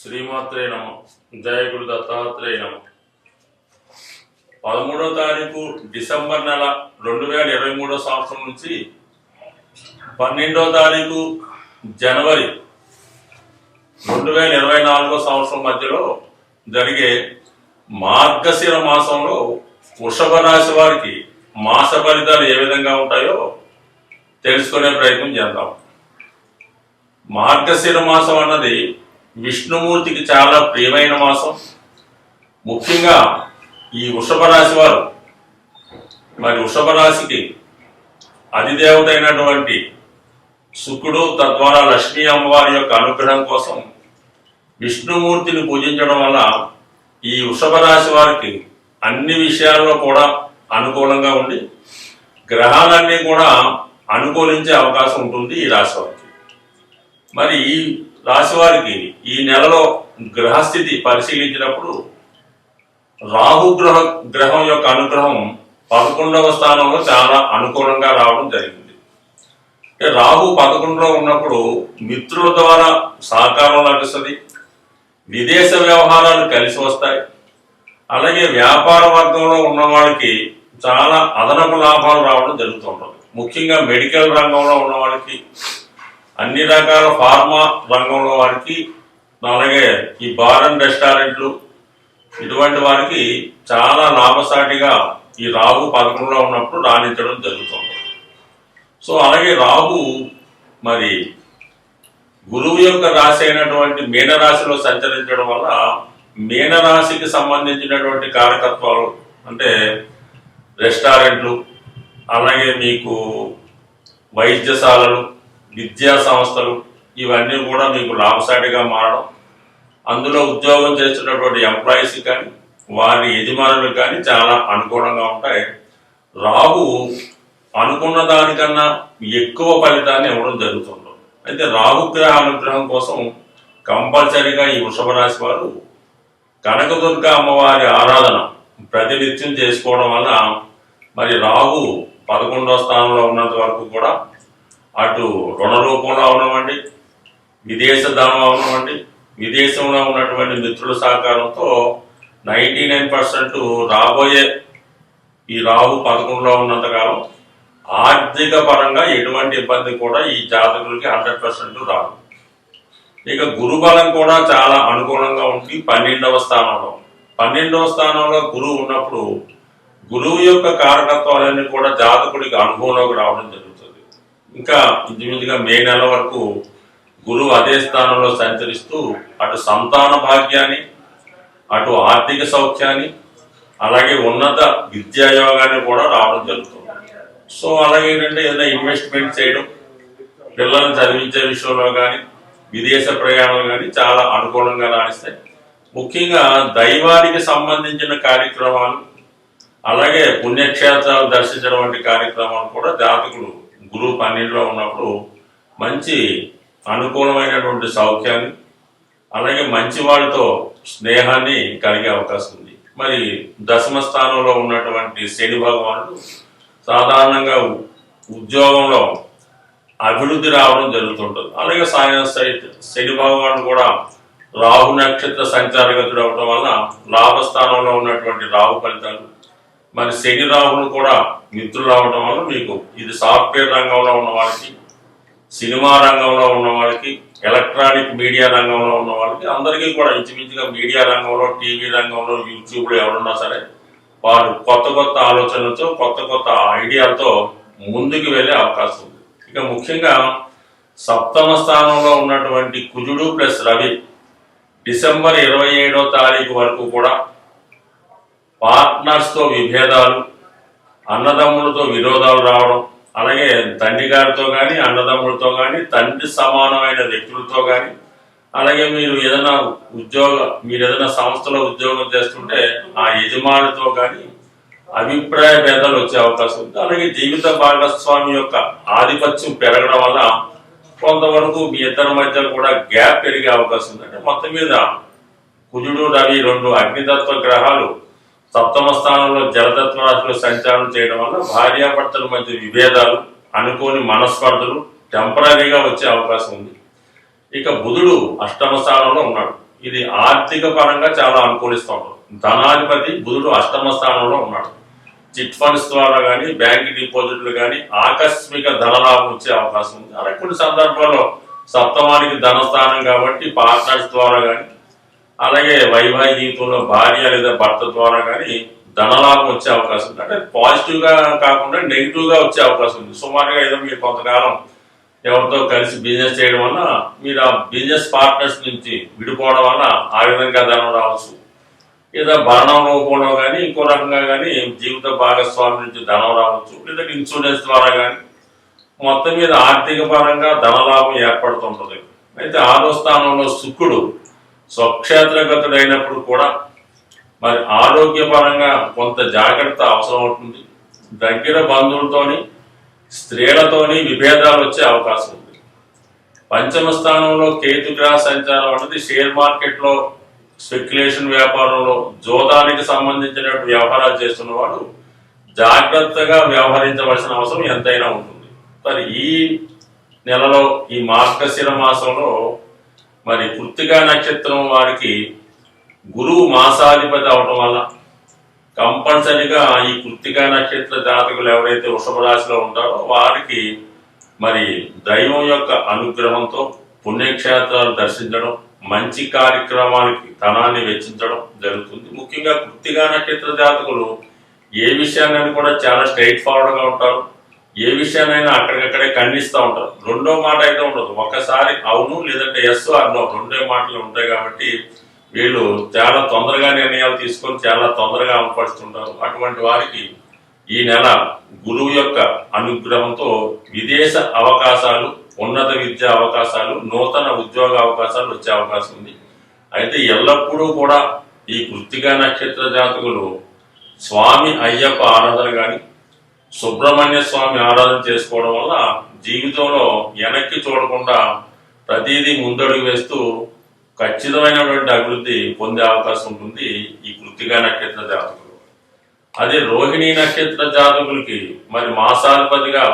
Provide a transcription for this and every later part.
శ్రీమాత్రే నమ. జయ గురు దత్తాత్రేయ నమ. 13వ తారీఖు డిసెంబర్ నెల 2023 సంవత్సరం నుంచి 12వ తారీఖు జనవరి 2024 సంవత్సరం మధ్యలో జరిగే మార్గశిర మాసంలో వృషభ రాశి వారికి మాస ఫలితాలు ఏ విధంగా ఉంటాయో తెలుసుకునే ప్రయత్నం చేద్దాం. మార్గశిర మాసం అన్నది విష్ణుమూర్తికి చాలా ప్రియమైన మాసం. ముఖ్యంగా ఈ వృషభ రాశి వారు వృషభ రాశికి అధిదేవత అయినటువంటి శుక్రుడు, తద్వారా లక్ష్మీ అమ్మవారి యొక్క అనుగ్రహం కోసం విష్ణుమూర్తిని పూజించడం వల్ల ఈ వృషభ రాశి వారికి అన్ని విషయాల్లో కూడా అనుకూలంగా ఉండి గ్రహాలన్నీ కూడా అనుకూలించే అవకాశం ఉంటుంది ఈ రాశి వారికి. మరి ఈ రాశి వారికి ఈ నెలలో గ్రహస్థితి పరిశీలించినప్పుడు రాహు గ్రహం యొక్క అనుగ్రహం 11వ స్థానంలో చాలా అనుకూలంగా రావడం జరిగింది. రాహు 11లో ఉన్నప్పుడు మిత్రుల ద్వారా సహకారం లభిస్తుంది, విదేశ వ్యవహారాలు కలిసి వస్తాయి. అలాగే వ్యాపార వర్గంలో ఉన్న వాళ్ళకి చాలా అదనపు లాభాలు రావడం జరుగుతుంటుంది. ముఖ్యంగా మెడికల్ రంగంలో ఉన్న వాళ్ళకి, అన్ని రకాల ఫార్మా రంగంలో వారికి, అలాగే ఈ బార్ అండ్ రెస్టారెంట్లు ఇటువంటి వారికి చాలా లాభసాటిగా ఈ రాహు 11లో ఉన్నప్పుడు రాణించడం జరుగుతుంది. సో అలాగే రాహు గురువు యొక్క రాశి అయినటువంటి మీనరాశిలో సంచరించడం వల్ల మీనరాశికి సంబంధించినటువంటి కారకత్వాలు అంటే రెస్టారెంట్లు, అలాగే మీకు వైద్యశాలలు, విద్యా సంస్థలు ఇవన్నీ కూడా మీకు లాభసాటిగా మారడం, అందులో ఉద్యోగం చేస్తున్నటువంటి ఎంప్లాయీస్ కానీ వారి యజమానులకు కానీ చాలా అనుకూలంగా ఉంటాయి. రాహు అనుకున్న దానికన్నా ఎక్కువ ఫలితాన్ని ఇవ్వడం జరుగుతుంది. అయితే రాహుగ్రహ అనుగ్రహం కోసం కంపల్సరీగా ఈ వృషభ రాశి వారు కనకదుర్గ అమ్మవారి ఆరాధన ప్రతినిత్యం చేసుకోవడం వల్ల రాహు 11వ స్థానంలో ఉన్నంత వరకు కూడా అటు రుణ రూపంలో అవనవండి, విదేశ ధనం అవనవండి, విదేశంలో ఉన్నటువంటి మిత్రుల సహకారంతో 99% రాబోయే ఈ రాహు 11లో ఉన్నంతకాలం ఆర్థిక పరంగా ఎటువంటి ఇబ్బంది కూడా ఈ జాతకులకి 100% రాదు. ఇక గురుబలం కూడా చాలా అనుకూలంగా ఉంది 12వ స్థానంలో. 12వ స్థానంలో గురువు ఉన్నప్పుడు గురువు యొక్క కారకత్వాలన్నీ కూడా జాతకుడికి అనుభవంలోకి రావడం జరుగుతుంది. ఇంకా ఇంచుమించుగా మే నెల వరకు గురువు అదే స్థానంలో సంచరిస్తూ అటు సంతాన భాగ్యాన్ని, అటు ఆర్థిక సౌఖ్యాన్ని, అలాగే ఉన్నత విద్యాయోగాన్ని కూడా రావడం జరుగుతుంది. సో అలాగే ఏంటంటే ఏదైనా ఇన్వెస్ట్మెంట్ చేయడం, పిల్లల్ని చదివించే విషయంలో కానీ, విదేశ ప్రయాణాలు కానీ చాలా అనుకూలంగా రాణిస్తాయి. ముఖ్యంగా దైవానికి సంబంధించిన కార్యక్రమాలు, అలాగే పుణ్యక్షేత్రాలు దర్శించడం వంటి కార్యక్రమాలు కూడా జాతకులు గురువు 12లో ఉన్నప్పుడు మంచి అనుకూలమైనటువంటి సౌఖ్యాన్ని, అలాగే మంచి వాళ్ళతో స్నేహాన్ని కలిగే అవకాశం ఉంది. దశమ స్థానంలో ఉన్నటువంటి శని భగవానుడు సాధారణంగా ఉద్యోగంలో అభివృద్ధి రావడం జరుగుతుంటుంది. అలాగే శని భగవానుడు కూడా రాహు నక్షత్ర సంచారగతుడు అవడం వల్ల లాభస్థానంలో ఉన్నటువంటి రాహు ఫలితాలు, శని రాహులు కూడా మిత్రులు అవడం వల్ల మీకు ఇది సాఫ్ట్వేర్ రంగంలో ఉన్న వాళ్ళకి, సినిమా రంగంలో ఉన్న వాళ్ళకి, ఎలక్ట్రానిక్ మీడియా రంగంలో ఉన్న వాళ్ళకి అందరికీ కూడా ఇంచుమించుగా మీడియా రంగంలో, టీవీ రంగంలో, యూట్యూబ్లో ఎవరున్నా సరే వారు కొత్త కొత్త ఆలోచనలతో, కొత్త కొత్త ఐడియాలతో ముందుకు వెళ్ళే అవకాశం ఉంది. ఇక ముఖ్యంగా 7వ స్థానంలో ఉన్నటువంటి కుజుడు ప్లస్ రవి డిసెంబర్ 27వ తారీఖు వరకు కూడా పార్ట్నర్స్తో విభేదాలు, అన్నదమ్ములతో విరోధాలు రావడం, అలాగే తండ్రి గారితో కానీ, అన్నదమ్ములతో కానీ, తండ్రి సమానమైన వ్యక్తులతో కానీ, అలాగే మీరు ఏదైనా సంస్థలో ఉద్యోగం చేస్తుంటే ఆ యజమానితో కానీ అభిప్రాయ భేదాలు వచ్చే అవకాశం ఉంది. అలాగే జీవిత భాగస్వామి యొక్క ఆధిపత్యం పెరగడం వల్ల కొంతవరకు మీ ఇద్దరి మధ్య కూడా గ్యాప్ పెరిగే అవకాశం ఉంది. అంటే మొత్తం మీద కుజుడు, రవి 2 అగ్నితత్వ గ్రహాలు 7వ స్థానంలో జలతత్వ రాశిలో సంచారం చేయడం వల్ల భార్యాభర్తల మధ్య విభేదాలు, అనుకోని మనస్పర్ధలు టెంపరీగా వచ్చే అవకాశం ఉంది. ఇక బుధుడు 8వ స్థానంలో ఉన్నాడు. ఇది ఆర్థిక పరంగా చాలా అనుకూలిస్తూ ఉంటారు. ధనాధిపతి బుధుడు అష్టమ స్థానంలో ఉన్నాడు. చిట్ ఫండ్స్ ద్వారా కానీ బ్యాంక్ డిపాజిట్లు కానీ ఆకస్మిక ధనలాభం వచ్చే అవకాశం ఉంది. అలాగే కొన్ని సందర్భాల్లో సప్తమానికి ధనస్థానం కాబట్టి పార్ట్నర్స్ ద్వారా కానీ అలాగే వైవాహిక జీవితంలో భార్య లేదా భర్త ద్వారా కానీ ధనలాభం వచ్చే అవకాశం ఉంది. అంటే పాజిటివ్ గా కాకుండా నెగిటివ్ గా వచ్చే అవకాశం ఉంది. సుమారుగా ఏదో మీరు కొంతకాలం ఎవరితో కలిసి బిజినెస్ చేయడం వల్ల మీరు ఆ బిజినెస్ పార్ట్నర్స్ నుంచి విడిపోవడం వల్ల ఆ విధంగా ధనం రావచ్చు. లేదా భరణం రూపంలో కానీ ఇంకో రకంగా కానీ జీవిత భాగస్వామి నుంచి ధనం రావచ్చు. లేదా ఇన్సూరెన్స్ ద్వారా కానీ మొత్తం మీద ఆర్థిక పరంగా ధనలాభం ఏర్పడుతుంటుంది. అయితే 6వ స్థానంలో శుక్రుడు స్వక్షేత్రగతుడైనప్పుడు కూడా మరి ఆరోగ్యపరంగా కొంత జాగ్రత్త అవసరం అవుతుంది. దగ్గర బంధువులతోని స్త్రీలతోని విభేదాలు వచ్చే అవకాశం ఉంది. పంచమ స్థానంలో కేతుగ్రహ సంచారం అనేది షేర్ మార్కెట్లో స్పెక్యులేషన్ వ్యాపారంలో జోదానికి సంబంధించిన వ్యవహారాలు చేస్తున్న వాడు జాగ్రత్తగా వ్యవహరించవలసిన అవసరం ఎంతైనా ఉంటుంది. మరి ఈ నెలలో ఈ మార్గశిర మాసంలో మరి కృత్తికా నక్షత్రం వారికి గురువు మాసాధిపతి అవటం వల్ల కంపల్సరిగా ఈ కృత్తికా నక్షత్ర జాతకులు ఎవరైతే వృషభ రాశిలో ఉంటారో వారికి మరి దైవం యొక్క అనుగ్రహంతో పుణ్యక్షేత్రాలు దర్శించడం, మంచి కార్యక్రమానికి ధనాన్ని వెచ్చించడం జరుగుతుంది. ముఖ్యంగా కృత్తికా నక్షత్ర జాతకులు ఏ విషయాన్ని కూడా చాలా స్ట్రైట్ ఫార్వర్డ్ గా ఉంటారు. ఏ విషయాన్నైనా అక్కడికక్కడే ఖండిస్తూ ఉంటారు. రెండో మాట అయితే ఉండదు. ఒకసారి అవును లేదంటే ఎస్ అన్నో రెండే మాటలు ఉంటాయి. కాబట్టి వీళ్ళు చాలా తొందరగా నిర్ణయాలు తీసుకొని చాలా తొందరగా అమలుపరుస్తుంటారు. అటువంటి వారికి ఈ నెల గురువు యొక్క అనుగ్రహంతో విదేశ అవకాశాలు, ఉన్నత విద్యా అవకాశాలు, నూతన ఉద్యోగ అవకాశాలు వచ్చే అవకాశం ఉంది. అయితే ఎల్లప్పుడూ కూడా ఈ కృత్తికా నక్షత్ర జాతకులు స్వామి అయ్యప్ప ఆరాధన కానీ సుబ్రహ్మణ్య స్వామి ఆరాధన చేసుకోవడం వల్ల జీవితంలో వెనక్కి చూడకుండా ప్రతిదీ ముందడుగు వేస్తూ ఖచ్చితమైనటువంటి అభివృద్ధి పొందే అవకాశం ఉంటుంది ఈ కృత్తికా నక్షత్ర జాతకులు. అదే రోహిణీ నక్షత్ర జాతకులకి మరి మాసాధిపతిగా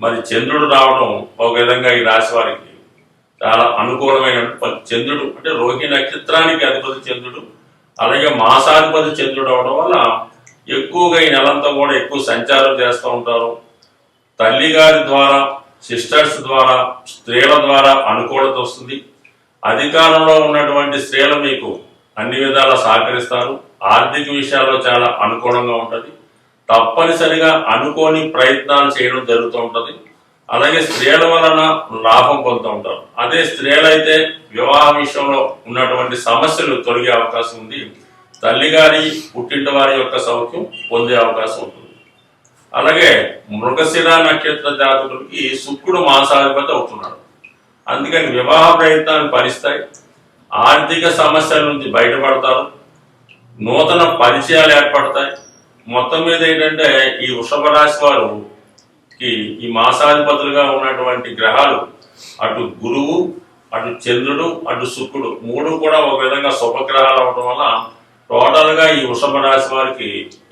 మరి చంద్రుడు రావడం ఒక విధంగా ఈ రాశి వారికి చాలా అనుకూలమైన చంద్రుడు అంటే రోహిణీ నక్షత్రానికి అధిపతి చంద్రుడు, అలాగే మాసాధిపతి చంద్రుడు అవడం వల్ల ఎక్కువగా ఈ నెలంతా కూడా ఎక్కువ సంచారం చేస్తూ ఉంటారు. తల్లి గారి ద్వారా, సిస్టర్స్ ద్వారా, స్త్రీల ద్వారా అనుకూలత వస్తుంది. అధికారంలో ఉన్నటువంటి స్త్రీలు మీకు అన్ని విధాలా సహకరిస్తారు. ఆర్థిక విషయాల్లో చాలా అనుకూలంగా ఉంటుంది. తప్పనిసరిగా అనుకోని ప్రయత్నాలు చేయడం జరుగుతూ ఉంటుంది. అలాగే స్త్రీల వలన లాభం పొందుతూ ఉంటారు. అదే స్త్రీలైతే వివాహ విషయంలో ఉన్నటువంటి సమస్యలు తొలగే అవకాశం ఉంది. తల్లిగారి పుట్టింటి వారి యొక్క సౌఖ్యం పొందే అవకాశం ఉంటుంది. అలాగే మృగశిర నక్షత్ర జాతకులకి శుక్రుడు మాసాధిపతి అవుతున్నాడు. అందుకని వివాహ ప్రయత్నాలు ఫలిస్తాయి. ఆర్థిక సమస్యల నుంచి బయటపడతారు. నూతన పరిచయాలు ఏర్పడతాయి. మొత్తం మీద ఏంటంటే ఈ వృషభ రాశి వారికి ఈ మాసాధిపతులుగా ఉన్నటువంటి గ్రహాలు అటు గురువు, అటు చంద్రుడు, అటు శుక్రుడు మూడు కూడా ఒక విధంగా శుభగ్రహాలు అవడం వల్ల టోటల్ గా ఈ వృషభ రాశి వారికి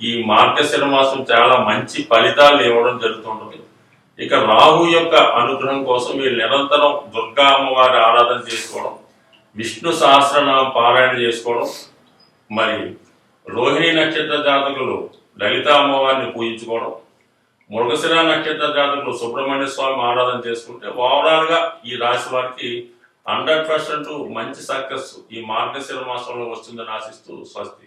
ఈ మార్గశిర మాసం చాలా మంచి ఫలితాలు ఇవ్వడం జరుగుతుంటుంది. ఇక రాహు యొక్క అనుగ్రహం కోసం వీళ్ళు నిరంతరం దుర్గా అమ్మవారి ఆరాధన చేసుకోవడం, విష్ణు సహస్రనామ పారాయణ చేసుకోవడం, మరి రోహిణీ నక్షత్ర జాతకులు లలిత అమ్మవారిని పూజించుకోవడం, మృగశిర నక్షత్ర జాతకులు సుబ్రహ్మణ్య స్వామి ఆరాధన చేసుకుంటే ఓవరాల్ గా ఈ రాశి వారికి 100% మంచి సక్సెస్ ఈ మార్గశిర మాసంలో వస్తుందని ఆశిస్తూ స్వస్తి.